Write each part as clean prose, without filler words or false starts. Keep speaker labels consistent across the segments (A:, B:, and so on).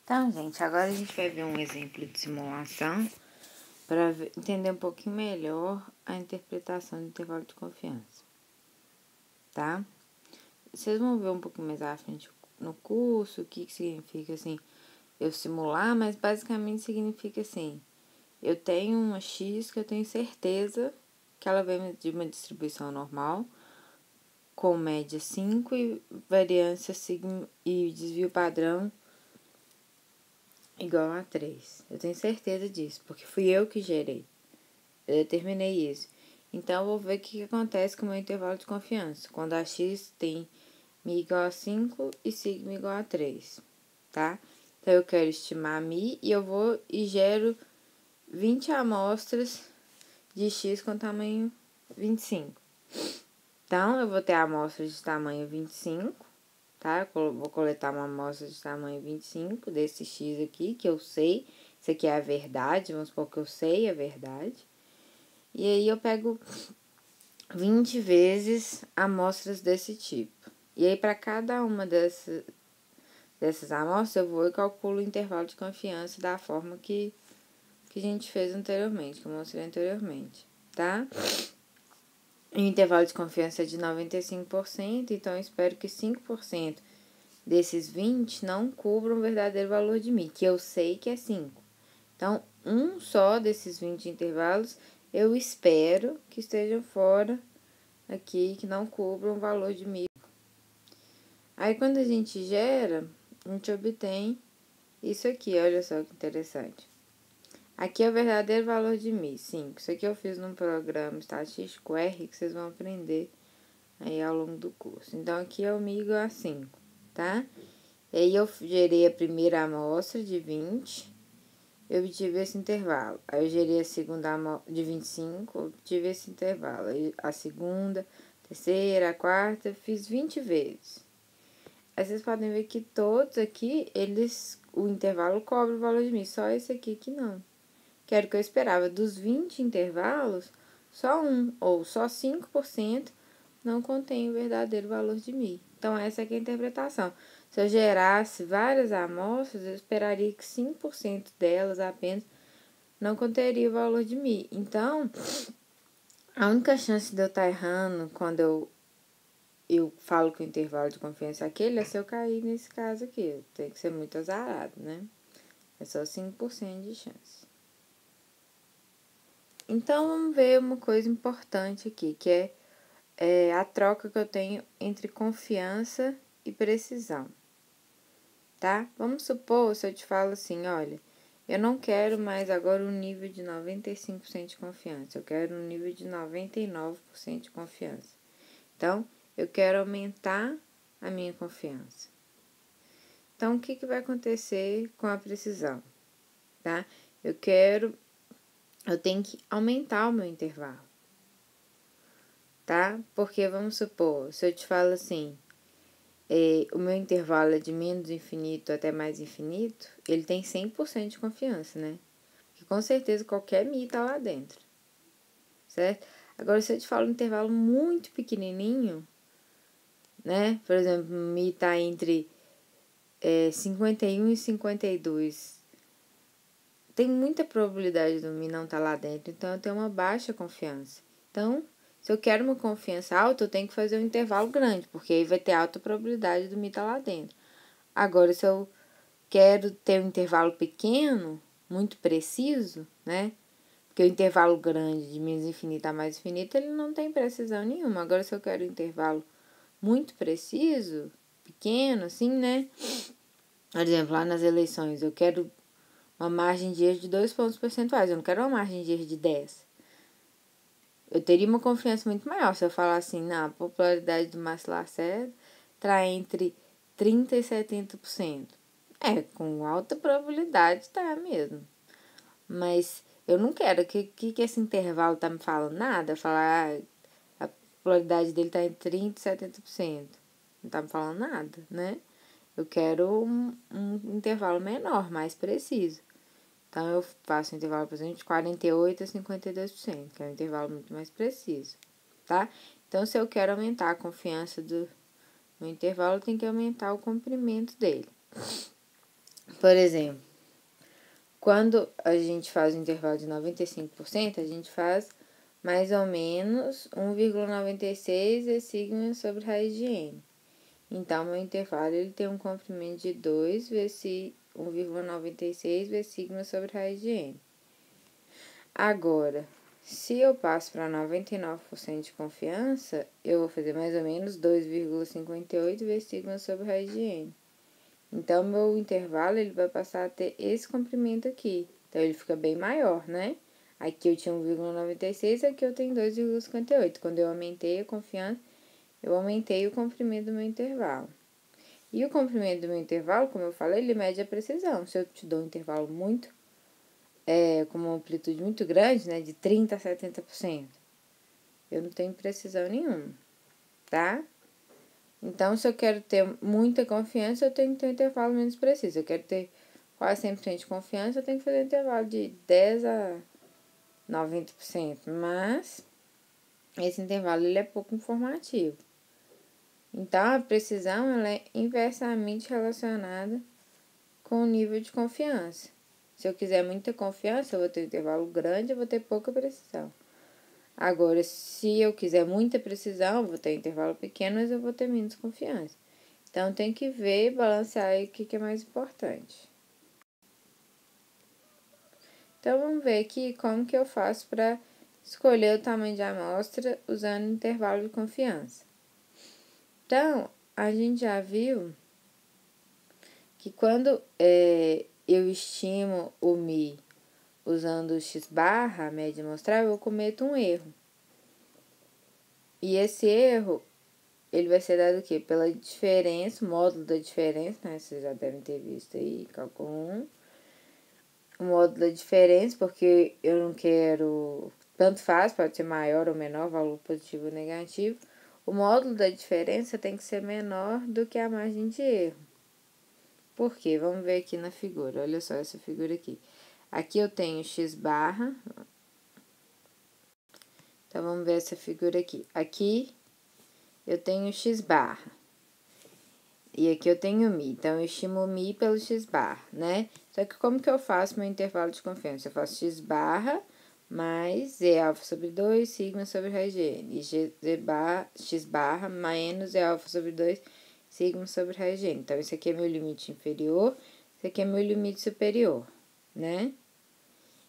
A: Então, gente, agora a gente vai ver um exemplo de simulação para entender um pouquinho melhor a interpretação do intervalo de confiança, tá? Vocês vão ver um pouquinho mais à frente no curso o que significa, assim, eu simular, mas basicamente significa assim, eu tenho uma X que eu tenho certeza que ela vem de uma distribuição normal, com média 5 e variância sigma e desvio padrão igual a 3. Eu tenho certeza disso, porque fui eu que gerei. Eu determinei isso. Então, eu vou ver o que acontece com o meu intervalo de confiança. Quando a x tem mi igual a 5 e sigma igual a 3, tá? Então, eu quero estimar mi e eu vou e gero 20 amostras de x com tamanho 25. Então, eu vou ter amostras de tamanho 25, tá? Eu vou coletar uma amostra de tamanho 25 desse x aqui, que eu sei. Isso aqui é a verdade, vamos supor que eu sei a verdade. E aí, eu pego 20 vezes amostras desse tipo. E aí, para cada uma dessas amostras, eu vou e calculo o intervalo de confiança da forma que a gente fez anteriormente, que eu mostrei anteriormente, tá? O intervalo de confiança é de 95%, então eu espero que 5% desses 20 não cubram o verdadeiro valor de mi, que eu sei que é 5. Então, um só desses 20 intervalos eu espero que estejam fora aqui, que não cubram o valor de mi. Aí, quando a gente gera, a gente obtém isso aqui, olha só que interessante. Aqui é o verdadeiro valor de mi, 5. Isso aqui eu fiz num programa estatístico R, que vocês vão aprender aí ao longo do curso. Então, aqui é o mi igual a 5, tá? E aí, eu gerei a primeira amostra de 20, eu obtive esse intervalo. Aí, eu gerei a segunda amostra de 25, obtive esse intervalo. Aí, a segunda, terceira, a quarta, fiz 20 vezes. Aí, vocês podem ver que todos aqui, o intervalo cobre o valor de mi, só esse aqui que não. Que era o que eu esperava. Dos 20 intervalos, só um ou só 5% não contém o verdadeiro valor de mi. Então, essa aqui é a interpretação. Se eu gerasse várias amostras, eu esperaria que 5% delas apenas não conteria o valor de mi. Então, a única chance de eu estar errando quando eu falo que o intervalo de confiança é aquele é se eu cair nesse caso aqui. Tem que ser muito azarado, né? É só 5% de chance. Então, vamos ver uma coisa importante aqui, que é a troca que eu tenho entre confiança e precisão, tá? Vamos supor, se eu te falo assim, olha, eu não quero mais agora um nível de 95% de confiança, eu quero um nível de 99% de confiança. Então, eu quero aumentar a minha confiança. Então, o que vai acontecer com a precisão, tá? Eu tenho que aumentar o meu intervalo, tá? Porque, vamos supor, se eu te falo assim, o meu intervalo é de menos infinito até mais infinito, ele tem 100% de confiança, né? Porque com certeza qualquer mi tá lá dentro, certo? Agora, se eu te falo um intervalo muito pequenininho, né? Por exemplo, mi tá entre 51 e 52. Tem muita probabilidade do mi não estar lá dentro, então eu tenho uma baixa confiança. Então, se eu quero uma confiança alta, eu tenho que fazer um intervalo grande, porque aí vai ter alta probabilidade do mi estar lá dentro. Agora, se eu quero ter um intervalo pequeno, muito preciso, né? Porque o intervalo grande de menos infinito a mais infinito, ele não tem precisão nenhuma. Agora, se eu quero um intervalo muito preciso, pequeno, assim, né? Por exemplo, lá nas eleições, eu quero uma margem de erro de 2 pontos percentuais. Eu não quero uma margem de erro de 10. Eu teria uma confiança muito maior se eu falar assim, não, a popularidade do Márcio Lacerda está entre 30% e 70%. Com alta probabilidade tá mesmo. Mas eu não quero que esse intervalo tá me falando nada. Falar a popularidade dele tá entre 30% e 70%. Não tá me falando nada, né? Eu quero um intervalo menor, mais preciso. Então, eu faço um intervalo, por exemplo, de 48% a 52%, que é um intervalo muito mais preciso, tá? Então, se eu quero aumentar a confiança do intervalo, eu tenho que aumentar o comprimento dele. Por exemplo, quando a gente faz o intervalo de 95%, a gente faz mais ou menos 1,96 V sigma sobre raiz de n. Então, meu intervalo ele tem um comprimento de 2 vezes 1,96 V sigma sobre raiz de n. Agora, se eu passo para 99% de confiança, eu vou fazer mais ou menos 2,58 vezes sigma sobre raiz de n. Então, meu intervalo ele vai passar a ter esse comprimento aqui. Então, ele fica bem maior, né? Aqui eu tinha 1,96, aqui eu tenho 2,58. Quando eu aumentei a confiança, eu aumentei o comprimento do meu intervalo. E o comprimento do meu intervalo, como eu falei, ele mede a precisão. Se eu te dou um intervalo com uma amplitude muito grande, né, de 30% a 70%, eu não tenho precisão nenhuma, tá? Então, se eu quero ter muita confiança, eu tenho que ter um intervalo menos preciso. Se eu quero ter quase 100% de confiança, eu tenho que fazer um intervalo de 10% a 90%. Mas, esse intervalo ele é pouco informativo. Então, a precisão ela é inversamente relacionada com o nível de confiança. Se eu quiser muita confiança, eu vou ter um intervalo grande, eu vou ter pouca precisão. Agora, se eu quiser muita precisão, eu vou ter um intervalo pequeno, mas eu vou ter menos confiança. Então, tem que ver, balancear aí o que é mais importante. Então, vamos ver aqui como que eu faço para escolher o tamanho de amostra usando intervalo de confiança. Então, a gente já viu que quando eu estimo o Mi usando o x-barra, a média amostral, eu cometo um erro. E esse erro, ele vai ser dado o quê? Pela diferença, o módulo da diferença, né? Vocês já devem ter visto aí, cálculo 1. O módulo da diferença, porque eu não quero... Tanto faz, pode ser maior ou menor, valor positivo ou negativo. O módulo da diferença tem que ser menor do que a margem de erro. Por quê? Vamos ver aqui na figura. Olha só essa figura aqui. Aqui eu tenho x-barra. Então, vamos ver essa figura aqui. Aqui eu tenho x-barra. E aqui eu tenho Mi. Então, eu estimo o Mi pelo x-barra, né? Só que como que eu faço meu intervalo de confiança? Eu faço x-barra mais Z alfa sobre 2, sigma sobre raiz de n. E x-barra menos Z alfa sobre 2, sigma sobre raiz de n. Então, esse aqui é meu limite inferior, esse aqui é meu limite superior, né?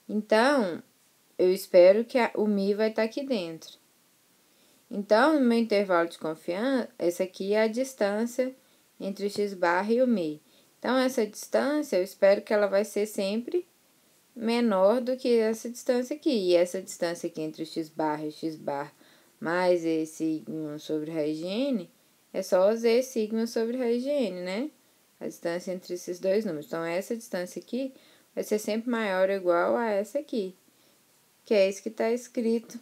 A: Então, eu espero que o Mi vai estar aqui dentro. Então, no meu intervalo de confiança, essa aqui é a distância entre o x-barra e o Mi. Então, essa distância, eu espero que ela vai ser sempre menor do que essa distância aqui. E essa distância aqui entre o x-barra e o x-barra mais E sigma sobre raiz de n, é só Z sigma sobre raiz de n, né? A distância entre esses dois números. Então, essa distância aqui vai ser sempre maior ou igual a essa aqui, que é isso que está escrito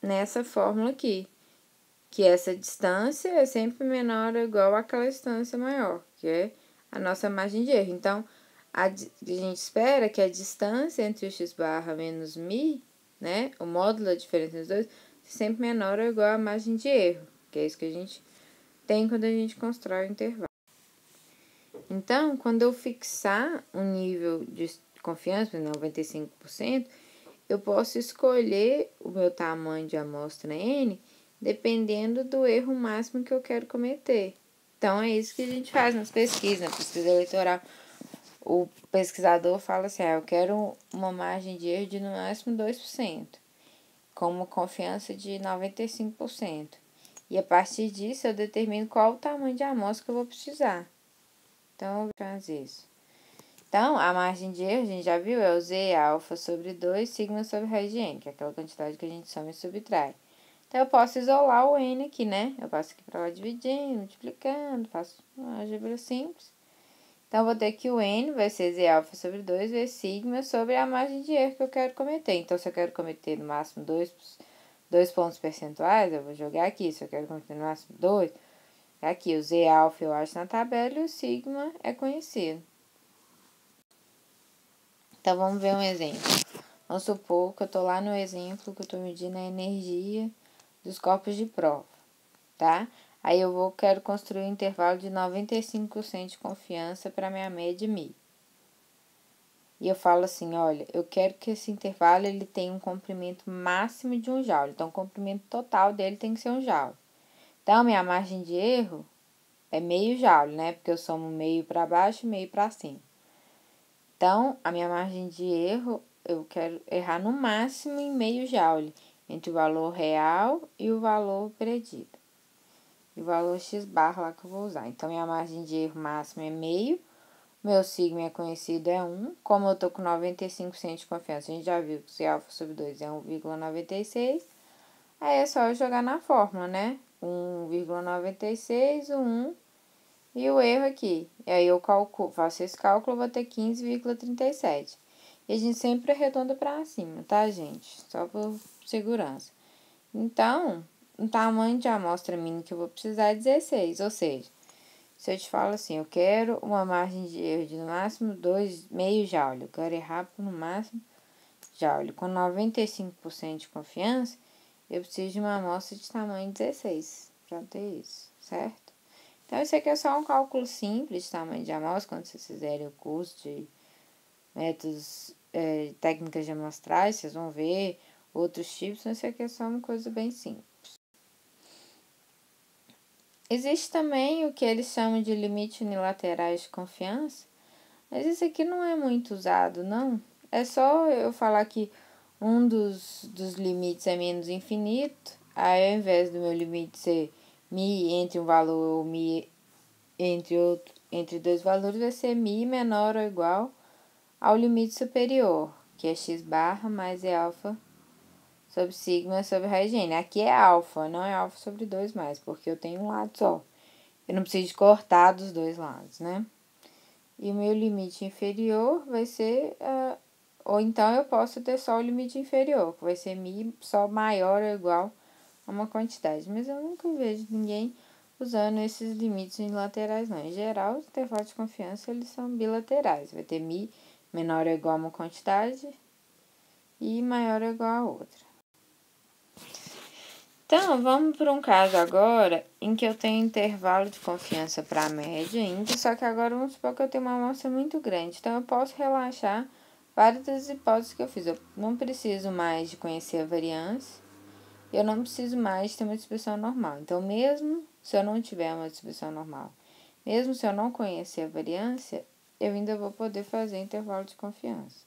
A: nessa fórmula aqui, que essa distância é sempre menor ou igual àquela distância maior, que é a nossa margem de erro. Então, a gente espera que a distância entre o x-barra menos Mi, né, o módulo da diferença dos dois, seja sempre menor ou igual à margem de erro, que é isso que a gente tem quando a gente constrói o intervalo. Então, quando eu fixar um nível de confiança, 95%, eu posso escolher o meu tamanho de amostra N dependendo do erro máximo que eu quero cometer. Então, é isso que a gente faz nas pesquisas, na pesquisa eleitoral. O pesquisador fala assim, eu quero uma margem de erro de no máximo 2%, com uma confiança de 95%. E a partir disso, eu determino qual o tamanho de amostra que eu vou precisar. Então, eu vou fazer isso. Então, a margem de erro, a gente já viu, é o Z alfa sobre 2, sigma sobre raiz de n, que é aquela quantidade que a gente soma e subtrai. Então, eu posso isolar o n aqui, né? Eu passo aqui para lá dividindo, multiplicando, faço uma álgebra simples. Então, eu vou ter que o n vai ser Z alfa sobre 2 vezes sigma sobre a margem de erro que eu quero cometer. Então, se eu quero cometer no máximo 2 pontos percentuais, eu vou jogar aqui. Se eu quero cometer no máximo 2, aqui o Z alfa eu acho na tabela e o sigma é conhecido. Então, vamos ver um exemplo. Vamos supor que eu estou lá no exemplo que eu estou medindo a energia dos corpos de prova, tá? Aí quero construir um intervalo de 95% de confiança para minha média mi. E eu falo assim, olha, eu quero que esse intervalo ele tenha um comprimento máximo de 1 joule. Então, o comprimento total dele tem que ser 1 joule. Então, minha margem de erro é meio joule, né? Porque eu somo meio para baixo e meio para cima. Então, a minha margem de erro, eu quero errar no máximo em meio joule, entre o valor real e o valor predido. E o valor x barra lá que eu vou usar. Então, minha margem de erro máxima é meio. Meu sigma é conhecido é 1. Como eu tô com 95% de confiança, a gente já viu que se alfa sobre 2 é 1,96. Aí é só eu jogar na fórmula, né? 1,96, o 1 e o erro aqui. E aí eu faço esse cálculo, eu vou ter 15,37. E a gente sempre arredonda para cima, tá, gente? Só por segurança. Então, o tamanho de amostra mínima que eu vou precisar é 16, ou seja, se eu te falo assim, eu quero uma margem de erro de no máximo 2,5 joule, eu quero errar por no máximo joule. Com 95% de confiança, eu preciso de uma amostra de tamanho 16 para ter isso, certo? Então, isso aqui é só um cálculo simples de tamanho de amostra, quando vocês fizerem o curso de métodos, técnicas de amostragem, vocês vão ver outros tipos, mas isso aqui é só uma coisa bem simples. Existe também o que eles chamam de limite unilaterais de confiança, mas isso aqui não é muito usado, não. É só eu falar que um dos limites é menos infinito, aí ao invés do meu limite ser mi entre um valor ou mi entre dois valores, vai ser mi menor ou igual ao limite superior, que é x barra mais é alfa sobre sigma sobre raiz de n. Aqui é alfa, não é alfa sobre 2 mais, porque eu tenho um lado só. Eu não preciso cortar dos dois lados, né? E o meu limite inferior vai ser... ou então eu posso ter só o limite inferior, que vai ser mi só maior ou igual a uma quantidade. Mas eu nunca vejo ninguém usando esses limites unilaterais, não. Em geral, os intervalos de confiança, eles são bilaterais. Vai ter mi menor ou igual a uma quantidade e maior ou igual a outra. Então, vamos para um caso agora em que eu tenho intervalo de confiança para a média ainda, só que agora vamos supor que eu tenho uma amostra muito grande. Então, eu posso relaxar várias das hipóteses que eu fiz. Eu não preciso mais de conhecer a variância, eu não preciso mais ter uma distribuição normal. Então, mesmo se eu não tiver uma distribuição normal, mesmo se eu não conhecer a variância, eu ainda vou poder fazer intervalo de confiança.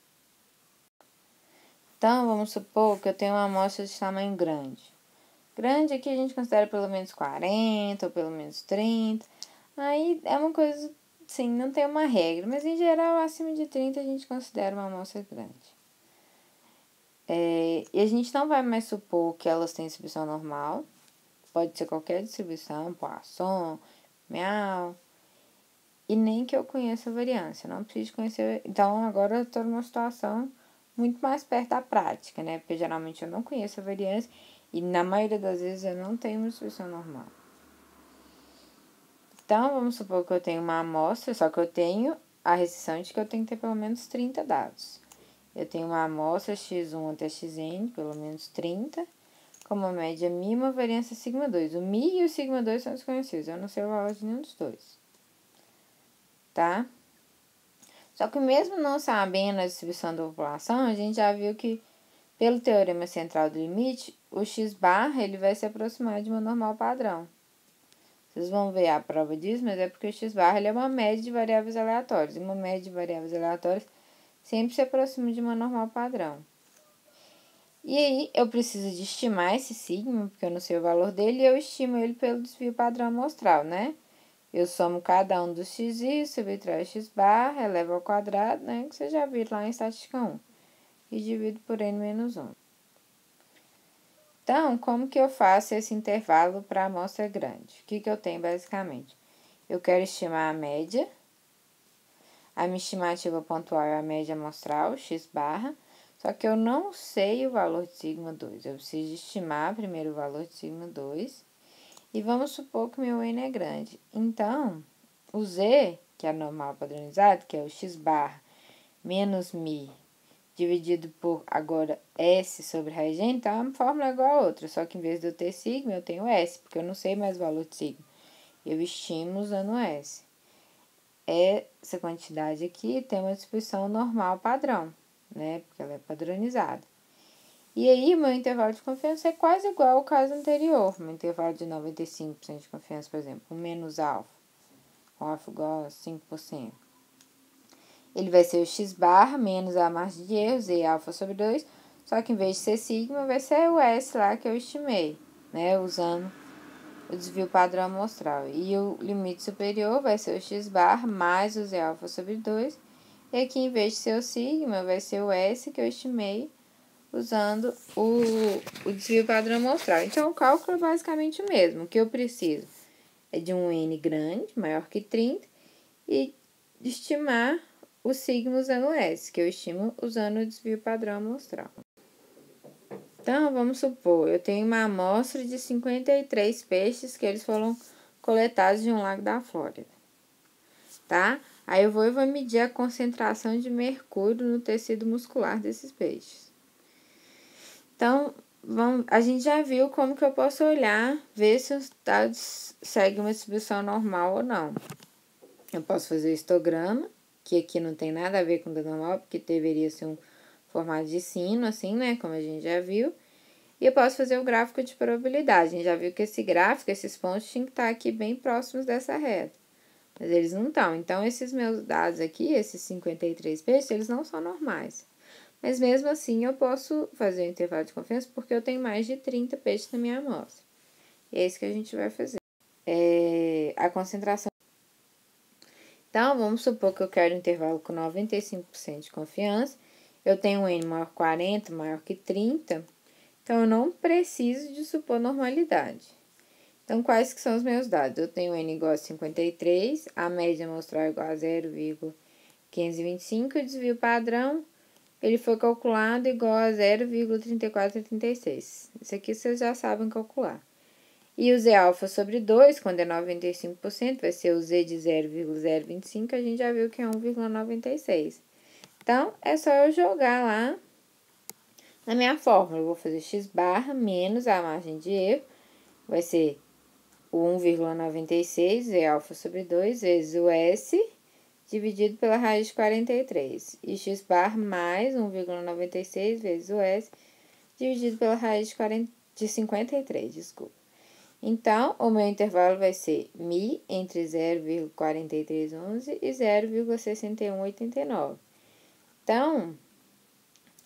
A: Então, vamos supor que eu tenho uma amostra de tamanho grande. Grande aqui a gente considera pelo menos 40 ou pelo menos 30. Aí é uma coisa, sim, não tem uma regra, mas em geral acima de 30 a gente considera uma amostra grande. E a gente não vai mais supor que elas têm distribuição normal. Pode ser qualquer distribuição, Poisson, Miau. E nem que eu conheça a variância, não preciso conhecer. Então, agora eu estou numa situação muito mais perto da prática, né? Porque geralmente eu não conheço a variância e na maioria das vezes eu não tenho uma distribuição normal. Então, vamos supor que eu tenho uma amostra, só que eu tenho a restrição de que eu tenho que ter pelo menos 30 dados. Eu tenho uma amostra x1 até xn, pelo menos 30, com uma média mi e uma variância sigma 2. O mi e o sigma 2 são desconhecidos, eu não sei o valor de nenhum dos dois. Tá? Só que mesmo não sabendo a distribuição da população, a gente já viu que, pelo teorema central do limite, o x barra ele vai se aproximar de uma normal padrão. Vocês vão ver a prova disso, mas é porque o x barra ele é uma média de variáveis aleatórias. E uma média de variáveis aleatórias sempre se aproxima de uma normal padrão. E aí, eu preciso de estimar esse sigma, porque eu não sei o valor dele, e eu estimo ele pelo desvio padrão amostral, né? Eu somo cada um dos xi, subtraio x barra, elevo ao quadrado, né? Que você já viu lá em estatística 1. E divido por n menos 1. Então, como que eu faço esse intervalo para a amostra grande? O que eu tenho basicamente? Eu quero estimar a média. A minha estimativa pontual é a média amostral, x barra. Só que eu não sei o valor de sigma 2. Eu preciso estimar primeiro o valor de sigma 2. E vamos supor que meu n é grande. Então, o z, que é normal padronizado, que é o x barra menos mi dividido por, agora, S sobre raiz de N, então a fórmula é igual a outra, só que em vez de eu ter sigma, eu tenho S, porque eu não sei mais o valor de sigma. Eu estimo usando S. Essa quantidade aqui tem uma distribuição normal padrão, né? Porque ela é padronizada. E aí, meu intervalo de confiança é quase igual ao caso anterior. Meu intervalo de 95% de confiança, por exemplo, o menos alfa, com alfa igual a 5%. Ele vai ser o x barra menos a margem de erro, z alfa sobre 2, só que em vez de ser sigma, vai ser o S lá que eu estimei, né? Usando o desvio padrão amostral. E o limite superior vai ser o x bar mais o z alfa sobre 2. E aqui, em vez de ser o sigma, vai ser o S que eu estimei usando o desvio padrão amostral. Então, o cálculo é basicamente o mesmo. O que eu preciso é de um N grande, maior que 30, e de estimar o sigma usando o S, que eu estimo usando o desvio padrão amostral. Então, vamos supor, eu tenho uma amostra de 53 peixes que eles foram coletados de um lago da Flórida, tá? Aí eu vou medir a concentração de mercúrio no tecido muscular desses peixes. Então, a gente já viu como que eu posso olhar, ver se os dados seguem uma distribuição normal ou não. Eu posso fazer o histograma, que aqui não tem nada a ver com o dado normal, porque deveria ser um formato de sino, assim, né? Como a gente já viu. E eu posso fazer o gráfico de probabilidade. A gente já viu que esse gráfico, esses pontos, tinham que estar aqui bem próximos dessa reta. Mas eles não estão. Então, esses meus dados aqui, esses 53 peixes, eles não são normais. Mas mesmo assim, eu posso fazer o intervalo de confiança porque eu tenho mais de 30 peixes na minha amostra. E é isso que a gente vai fazer. A concentração. Então, vamos supor que eu quero um intervalo com 95% de confiança. Eu tenho um N maior que 40, maior que 30. Então, eu não preciso de supor normalidade. Então, quais que são os meus dados? Eu tenho N igual a 53, a média amostral igual a 0,525, o desvio padrão, ele foi calculado igual a 0,3436. Isso aqui vocês já sabem calcular. E o Z alfa sobre 2, quando é 95%, vai ser o Z de 0,025, a gente já viu que é 1,96. Então, é só eu jogar lá na minha fórmula. Eu vou fazer x barra menos a margem de erro, vai ser o 1,96, Z alfa sobre 2, vezes o S, dividido pela raiz de 43. E x bar mais 1,96 vezes o S, dividido pela raiz de 53, desculpa. Então, o meu intervalo vai ser μ entre 0,4311 e 0,6189. Então,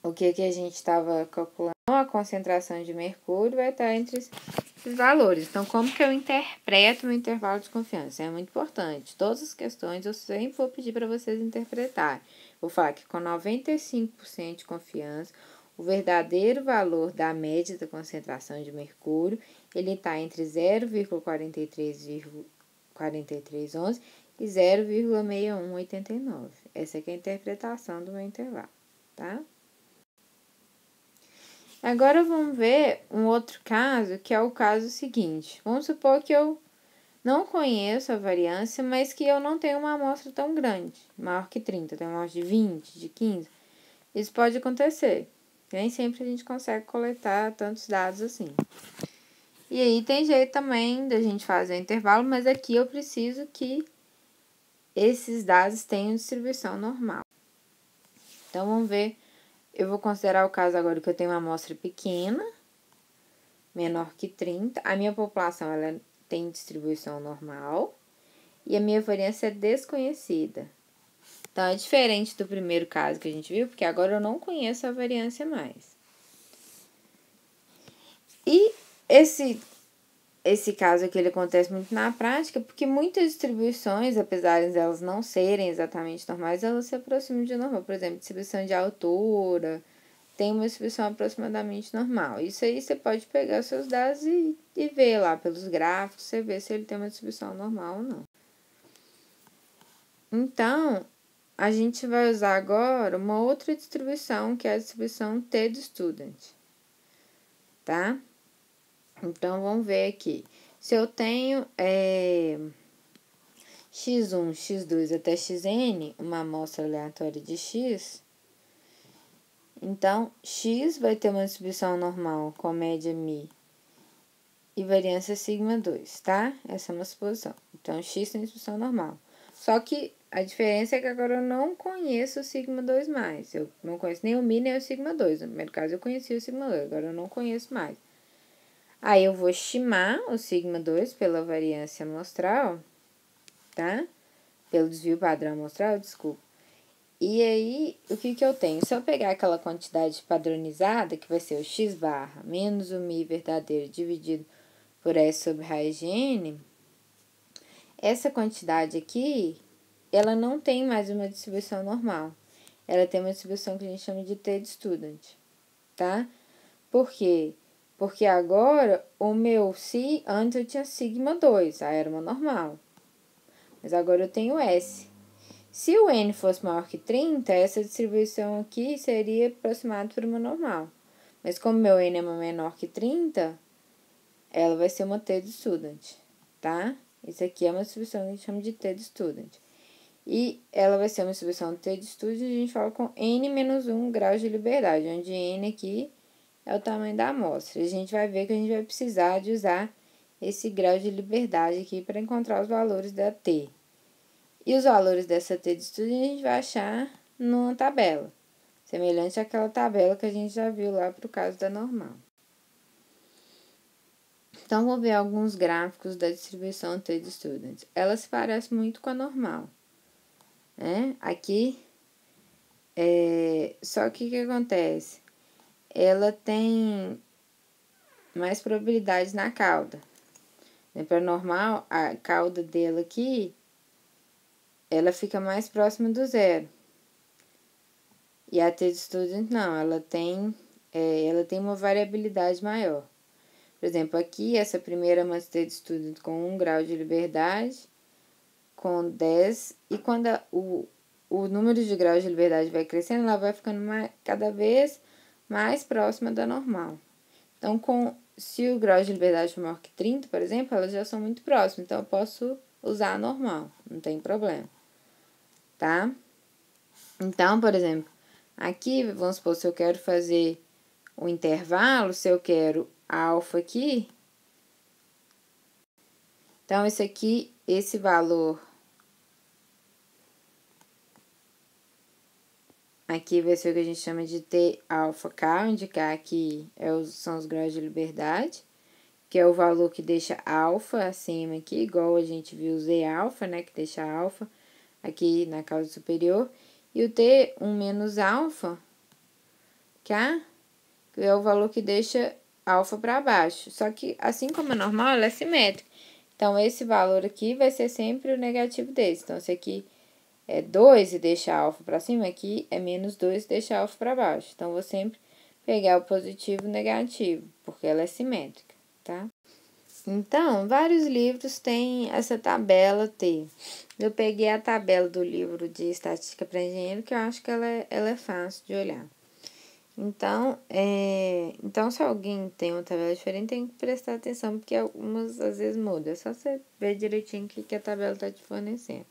A: o que a gente estava calculando? A concentração de mercúrio vai estar entre esses valores. Então, como que eu interpreto o intervalo de confiança? É muito importante. Todas as questões eu sempre vou pedir para vocês interpretarem. Vou falar que com 95% de confiança, o verdadeiro valor da média da concentração de mercúrio, ele está entre 0,4311 e 0,6189. Essa aqui é a interpretação do meu intervalo, tá? Agora vamos ver um outro caso, que é o caso seguinte. Vamos supor que eu não conheço a variância, mas que eu não tenho uma amostra tão grande, maior que 30, tenho uma amostra de 20, de 15. Isso pode acontecer. Nem sempre a gente consegue coletar tantos dados assim. E aí tem jeito também da gente fazer o intervalo, mas aqui eu preciso que esses dados tenham distribuição normal. Então, vamos ver. Eu vou considerar o caso agora que eu tenho uma amostra pequena, menor que 30. A minha população, ela tem distribuição normal. E a minha variância é desconhecida. Então, é diferente do primeiro caso que a gente viu, porque agora eu não conheço a variância mais. E esse caso aqui, ele acontece muito na prática, porque muitas distribuições, apesar de elas não serem exatamente normais, elas se aproximam de normal. Por exemplo, distribuição de altura, tem uma distribuição aproximadamente normal. Isso aí você pode pegar seus dados e ver lá pelos gráficos, você vê se ele tem uma distribuição normal ou não. Então, a gente vai usar agora uma outra distribuição, que é a distribuição T do student, tá? Então, vamos ver aqui. Se eu tenho x1, x2 até xn, uma amostra aleatória de x, Então, x vai ter uma distribuição normal com média μ e variância sigma 2, tá? Essa é uma suposição. Então, x tem distribuição normal. Só que a diferença é que agora eu não conheço o sigma 2 mais. Eu não conheço nem o μ nem o sigma 2. No primeiro caso, eu conhecia o sigma 2, agora eu não conheço mais. Aí, eu vou estimar o sigma 2 pela variância amostral, tá? Pelo desvio padrão amostral, desculpa. E aí, o que eu tenho? Se eu pegar aquela quantidade padronizada, que vai ser o x barra menos o μ verdadeiro dividido por S sobre raiz de N, essa quantidade aqui, ela não tem mais uma distribuição normal. Ela tem uma distribuição que a gente chama de t de student, tá? Por quê? Porque agora, o meu si, antes eu tinha sigma 2, aí era uma normal. Mas agora eu tenho S. Se o N fosse maior que 30, essa distribuição aqui seria aproximada por uma normal. Mas como meu N é menor que 30, ela vai ser uma T de student, tá? Isso aqui é uma distribuição que a gente chama de T de student. E ela vai ser uma distribuição T de student, a gente fala com N menos 1 graus de liberdade, onde N aqui é o tamanho da amostra. A gente vai ver que a gente vai precisar de usar esse grau de liberdade aqui para encontrar os valores da T. E os valores dessa T de student a gente vai achar numa tabela, semelhante àquela tabela que a gente já viu lá para o caso da normal. Então, vou ver alguns gráficos da distribuição T de student. Ela se parece muito com a normal, né? Aqui, só que o que acontece? Ela tem mais probabilidades na cauda. Para normal, a cauda dela aqui, ela fica mais próxima do zero. E a T de student não, ela tem uma variabilidade maior. Por exemplo, aqui, essa primeira é uma T de student com 1 grau de liberdade, com 10, e quando o número de graus de liberdade vai crescendo, ela vai ficando cada vez mais próxima da normal. Então, se o grau de liberdade for maior que 30, por exemplo, elas já são muito próximas, então eu posso usar a normal, não tem problema, tá? Então, por exemplo, aqui, vamos supor, se eu quero fazer o intervalo, se eu quero alfa aqui, então, esse valor aqui vai ser o que a gente chama de T alfa K, onde K aqui são os graus de liberdade, que é o valor que deixa alfa acima aqui, igual a gente viu o Z alfa, né, que deixa alfa aqui na causa superior, e o T1 menos alfa, K, que é o valor que deixa alfa para baixo. Só que, assim como é normal, ela é simétrica. Então, esse valor aqui vai ser sempre o negativo desse. Então, esse aqui é 2 e deixa alfa para cima, aqui é menos 2 e deixa alfa para baixo. Então, vou sempre pegar o positivo e o negativo, porque ela é simétrica, tá? Então, vários livros têm essa tabela T. Eu peguei a tabela do livro de Estatística para Engenheiro, que eu acho que ela é fácil de olhar. Então, se alguém tem uma tabela diferente, tem que prestar atenção, porque algumas às vezes mudam. É só você ver direitinho o que a tabela está te fornecendo.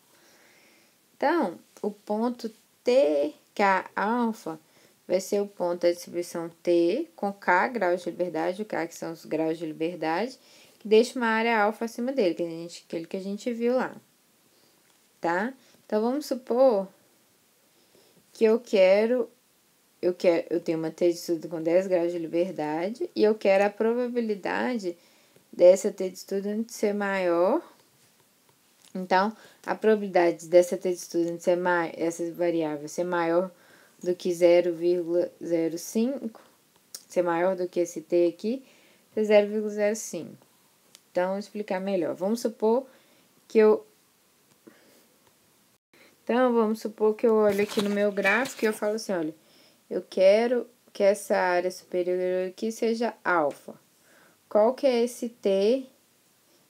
A: Então, o ponto TK alfa vai ser o ponto da distribuição T com K graus de liberdade, o K que são os graus de liberdade, que deixa uma área alfa acima dele, aquele que a gente viu lá, tá? Então, vamos supor que eu tenho uma T de estudo com 10 graus de liberdade e eu quero a probabilidade dessa T de estudo ser maior. Então, a probabilidade dessa T de estudo ser essa variável ser maior do que 0,05, ser maior do que esse T aqui, ser 0,05. Então, vou explicar melhor. Vamos supor que eu olho aqui no meu gráfico e eu falo assim, olha, eu quero que essa área superior aqui seja alfa. Qual que é esse T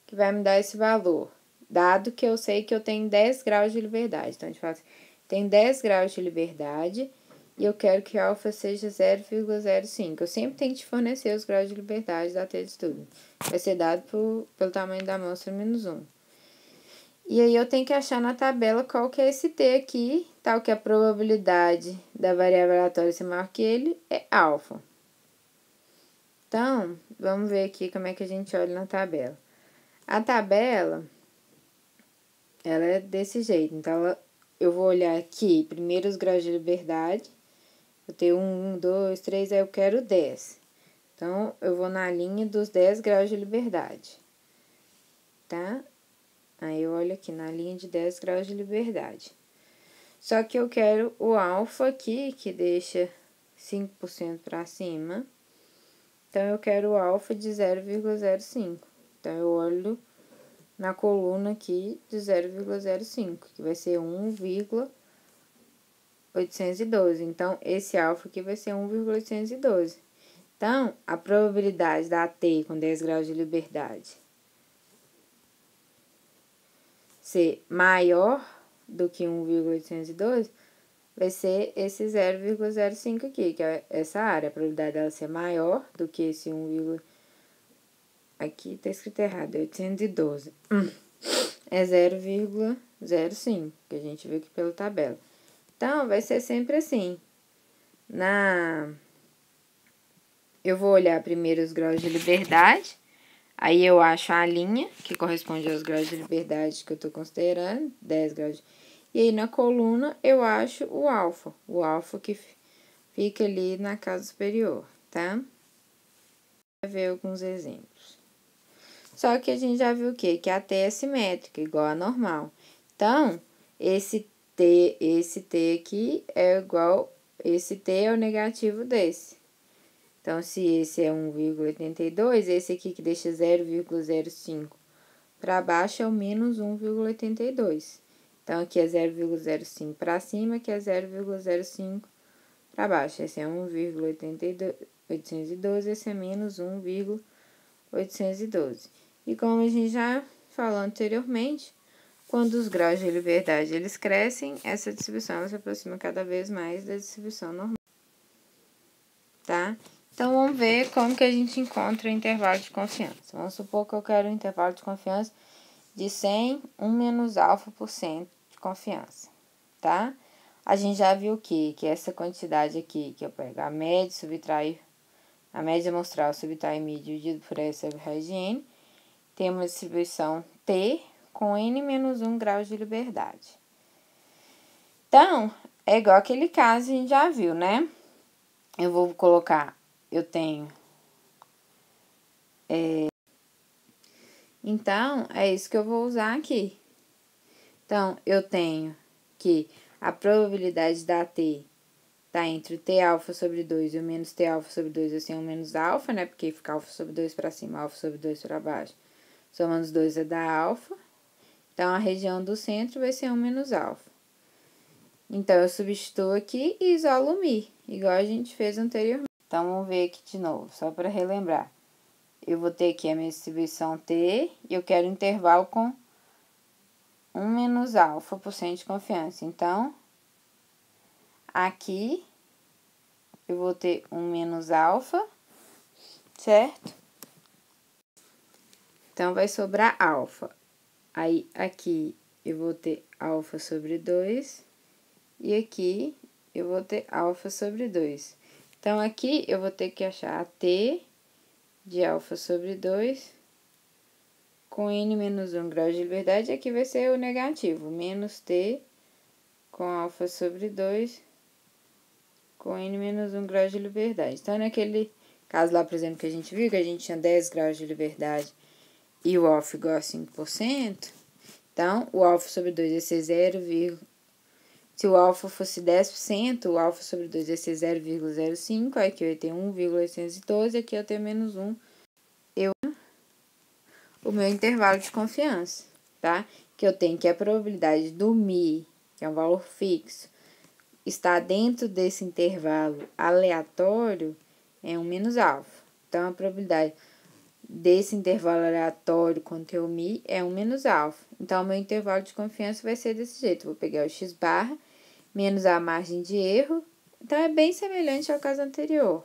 A: que vai me dar esse valor? Dado que eu sei que eu tenho 10 graus de liberdade. Então, a gente fala assim, tem 10 graus de liberdade e eu quero que alfa seja 0,05. Eu sempre tenho que te fornecer os graus de liberdade da T de estudo. Vai ser dado pelo tamanho da amostra menos 1. E aí, eu tenho que achar na tabela qual que é esse t aqui, tal que a probabilidade da variável aleatória ser maior que ele é alfa. Então, vamos ver aqui como é que a gente olha na tabela. A tabela, ela é desse jeito. Então, eu vou olhar aqui, primeiro os graus de liberdade. Eu tenho 1, 2, 3, aí eu quero 10. Então, eu vou na linha dos 10 graus de liberdade, tá? Aí, eu olho aqui na linha de 10 graus de liberdade. Só que eu quero o alfa aqui, que deixa 5% para cima. Então, eu quero o alfa de 0,05. Então, eu olho na coluna aqui de 0,05, que vai ser 1,812. Então, esse alfa aqui vai ser 1,812. Então, a probabilidade da t com 10 graus de liberdade ser maior do que 1,812 vai ser esse 0,05 aqui, que é essa área. A probabilidade dela ser maior do que esse 1, aqui tá escrito errado, é 812. É 0,05, que a gente viu aqui pela tabela. Então, vai ser sempre assim. Eu vou olhar primeiro os graus de liberdade, aí eu acho a linha, que corresponde aos graus de liberdade que eu tô considerando, 10 graus. E aí, na coluna, eu acho o alfa que fica ali na casa superior, tá? Vai ver alguns exemplos. Só que a gente já viu o quê? Que a t é simétrica, igual a normal. Então, esse t aqui é igual, esse t é o negativo desse. Então, se esse é 1,82, esse aqui que deixa 0,05 para baixo é o menos 1,82. Então, aqui é 0,05 para cima, aqui é 0,05 para baixo. Esse é 1,812, esse é menos 1,812. E como a gente já falou anteriormente, quando os graus de liberdade eles crescem, essa distribuição ela se aproxima cada vez mais da distribuição normal, tá? Então, vamos ver como que a gente encontra o intervalo de confiança. Vamos supor que eu quero um intervalo de confiança de 100, 1 menos alfa por cento de confiança, tá? A gente já viu que essa quantidade aqui, que eu pego a média, subtrair, a média amostral, subtrair mi dividido por S sobre raiz de N, tem uma distribuição T com N menos 1 graus de liberdade. Então, é igual aquele caso que a gente já viu, né? Eu vou colocar, eu tenho... Então, é isso que eu vou usar aqui. Então, eu tenho que a probabilidade da t tá entre o t alfa sobre 2 e o menos t alfa sobre 2, assim, é o menos alfa, né? Porque fica alfa sobre 2 para cima, alfa sobre 2 para baixo. Somando os dois é dar alfa. Então, a região do centro vai ser 1 menos alfa. Então, eu substituo aqui e isolo o mi, igual a gente fez anteriormente. Então, vamos ver aqui de novo, só para relembrar. Eu vou ter aqui a minha distribuição t e eu quero intervalo com 1 menos alfa por cento de confiança. Então, aqui eu vou ter 1 menos alfa, certo? Então, vai sobrar alfa. Aí, aqui eu vou ter alfa sobre 2 e aqui eu vou ter alfa sobre 2. Então, aqui eu vou ter que achar a t de alfa sobre 2 com n menos 1 grau de liberdade. Aqui vai ser o negativo, menos t com alfa sobre 2 com n menos 1 grau de liberdade. Então, naquele caso lá, por exemplo, que a gente viu, que a gente tinha 10 graus de liberdade e o alfa igual a 5%, então, o alfa sobre 2 ia ser 0, se o alfa fosse 10%, o alfa sobre 2 ia ser 0,05, aqui eu ia ter 1,812, aqui eu tenho menos 1, o meu intervalo de confiança, tá? Que eu tenho que a probabilidade do mi, que é um valor fixo, estar dentro desse intervalo aleatório é 1 menos alfa. Então, a probabilidade desse intervalo aleatório conter o mi é 1 menos alfa. Então, o meu intervalo de confiança vai ser desse jeito. Vou pegar o x barra menos a margem de erro. Então, é bem semelhante ao caso anterior.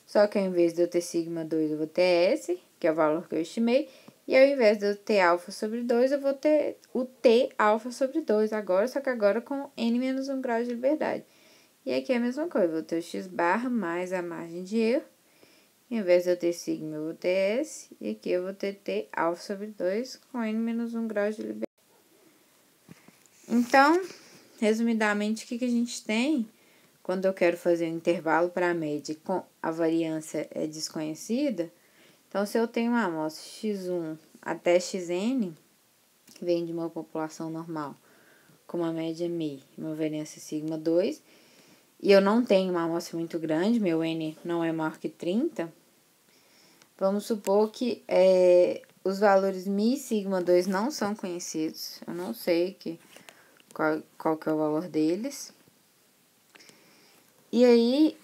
A: Só que ao invés de eu ter sigma 2, eu vou ter S, que é o valor que eu estimei. E ao invés de eu ter alfa sobre 2, eu vou ter o T alfa sobre 2 agora, só que agora com N menos 1 grau de liberdade. E aqui é a mesma coisa, eu vou ter o x barra mais a margem de erro. E ao invés de eu ter sigma, eu vou ter S. E aqui eu vou ter T alfa sobre 2 com N menos 1 grau de liberdade. Então, resumidamente, o que a gente tem quando eu quero fazer um intervalo para a média com a variância é desconhecida? Então, se eu tenho uma amostra x1 até xn, que vem de uma população normal, com uma média μ, uma variância sigma 2, e eu não tenho uma amostra muito grande, meu n não é maior que 30, vamos supor que os valores μ e sigma 2 não são conhecidos, eu não sei qual que é o valor deles. E aí,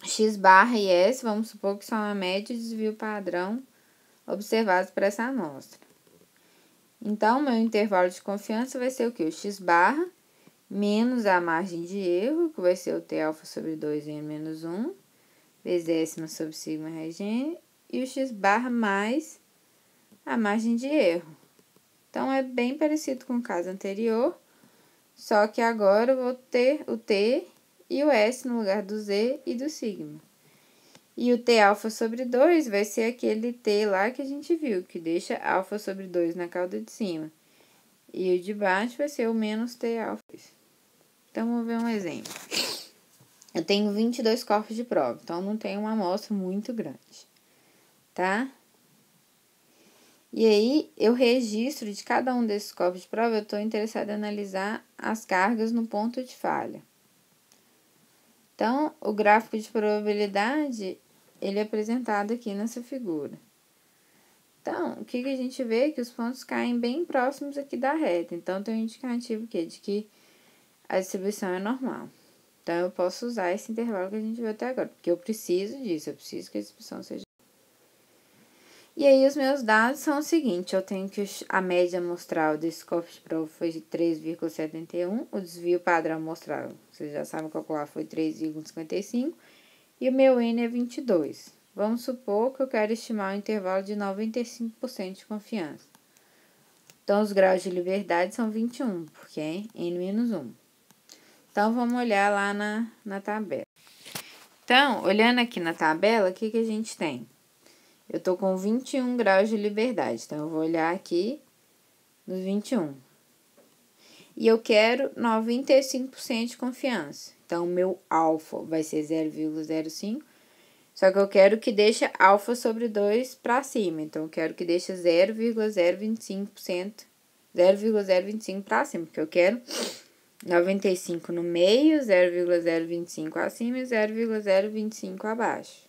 A: x barra e S, vamos supor que são a média e desvio padrão observados para essa amostra. Então, meu intervalo de confiança vai ser o quê? O x barra menos a margem de erro, que vai ser o T alfa sobre 2 N menos 1, vezes décima sobre sigma regene, e o x barra mais a margem de erro. Então, é bem parecido com o caso anterior, só que agora eu vou ter o T e o S no lugar do Z e do sigma. E o T alfa sobre 2 vai ser aquele T lá que a gente viu, que deixa alfa sobre 2 na cauda de cima. E o de baixo vai ser o menos T alfa. Então, vamos ver um exemplo. Eu tenho 22 corpos de prova, então não tenho uma amostra muito grande, tá? E aí, eu registro de cada um desses corpos de prova, eu estou interessada em analisar as cargas no ponto de falha. Então, o gráfico de probabilidade, ele é apresentado aqui nessa figura. Então, o que a gente vê é que os pontos caem bem próximos aqui da reta. Então, tem um indicativo de que a distribuição é normal. Então, eu posso usar esse intervalo que a gente viu até agora, porque eu preciso disso, eu preciso que a distribuição seja... E aí, os meus dados são o seguinte, eu tenho que a média amostral desse corpo de prova foi de 3,71, o desvio padrão amostral, vocês já sabem calcular, foi 3,55, e o meu N é 22. Vamos supor que eu quero estimar um intervalo de 95% de confiança. Então, os graus de liberdade são 21, porque é N-1. Então, vamos olhar lá na tabela. Então, olhando aqui na tabela, o que a gente tem? Eu tô com 21 graus de liberdade, então eu vou olhar aqui nos 21. E eu quero 95% de confiança. Então, meu alfa vai ser 0,05. Só que eu quero que deixe alfa sobre 2 para cima. Então, eu quero que deixe 0,025%, 0,025 para cima, porque eu quero 95 no meio, 0,025 acima e 0,025 abaixo.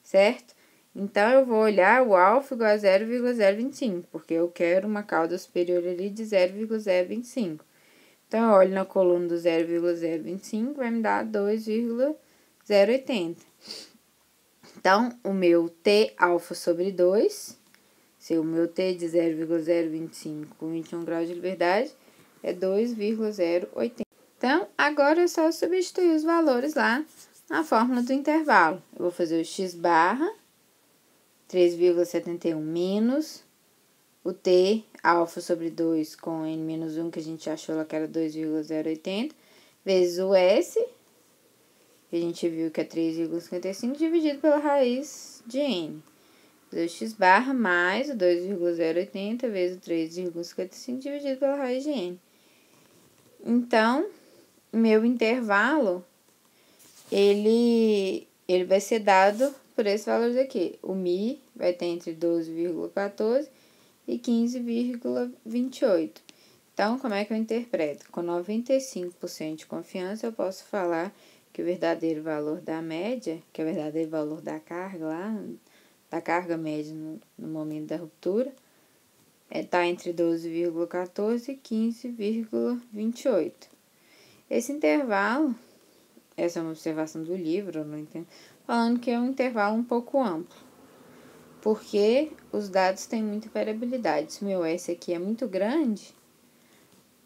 A: Certo? Então, eu vou olhar o alfa igual a 0,025, porque eu quero uma cauda superior ali de 0,025. Então, eu olho na coluna do 0,025, vai me dar 2,080. Então, o meu T alfa sobre 2, se o meu T de 0,025 com 21 graus de liberdade, é 2,080. Então, agora é só substituir os valores lá na fórmula do intervalo. Eu vou fazer o x barra, 3,71 menos o T alfa sobre 2 com N menos 1, que a gente achou lá que era 2,080, vezes o S, que a gente viu que é 3,55, dividido pela raiz de N. Fazer o x barra mais o 2,080 vezes o 3,55, dividido pela raiz de N. Então, meu intervalo, ele vai ser dado por esses valores aqui. O μ vai ter entre 12,14 e 15,28. Então, como é que eu interpreto? Com 95% de confiança, eu posso falar que o verdadeiro valor da média, que é o verdadeiro valor da carga lá, da carga média no momento da ruptura, está entre 12,14 e 15,28. Esse intervalo, essa é uma observação do livro, eu não entendo, falando que é um intervalo um pouco amplo, porque os dados têm muita variabilidade. Se o meu S aqui é muito grande,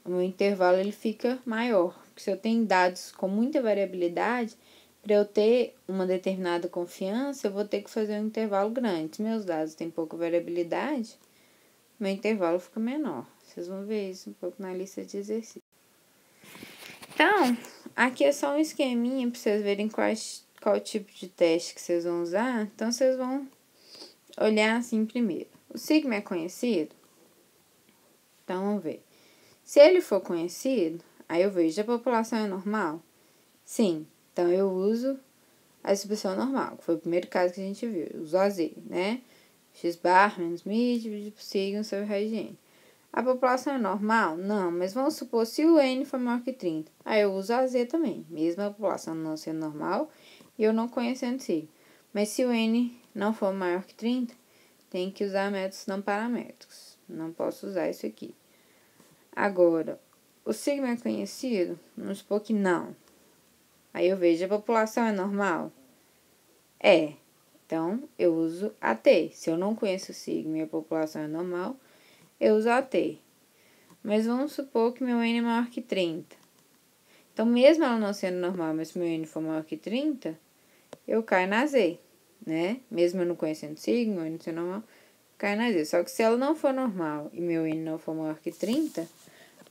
A: o meu intervalo ele fica maior. Porque se eu tenho dados com muita variabilidade, Para eu ter uma determinada confiança, eu vou ter que fazer um intervalo grande. Se meus dados têm pouca variabilidade, meu intervalo fica menor. Vocês vão ver isso um pouco na lista de exercícios. Então, aqui é só um esqueminha para vocês verem qual tipo de teste que vocês vão usar. Então, vocês vão olhar assim primeiro. O sigma é conhecido? Então, vamos ver. Se ele for conhecido, aí eu vejo, a população é normal? Sim. Então, eu uso a distribuição normal, que foi o primeiro caso que a gente viu. Eu uso AZ, né? X bar menos mi dividido por sigma sobre raiz de n. A população é normal? Não, mas vamos supor, se o n for maior que 30, aí eu uso AZ também, mesmo a população não sendo normal e eu não conhecendo sigma. Mas se o n não for maior que 30, tem que usar métodos não paramétricos. Não posso usar isso aqui. Agora, o sigma é conhecido? Vamos supor que não. Aí eu vejo, a população é normal? É. Então, eu uso AT. Se eu não conheço o sigma e a população é normal, eu uso AT. Mas vamos supor que meu N é maior que 30. Então, mesmo ela não sendo normal, mas se meu N for maior que 30, eu caio na Z, né? Mesmo eu não conhecendo sigma, meu N sendo normal, cai na Z. Só que se ela não for normal e meu N não for maior que 30,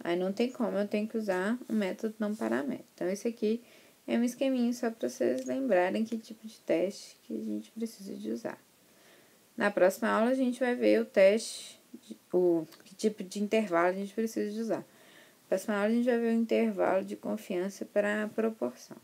A: aí não tem como, eu tenho que usar um método não paramétrico. Então, esse aqui é um esqueminha só para vocês lembrarem que tipo de teste que a gente precisa de usar. Na próxima aula, a gente vai ver o teste, que tipo de intervalo a gente precisa de usar. Na próxima aula, a gente vai ver o intervalo de confiança para a proporção.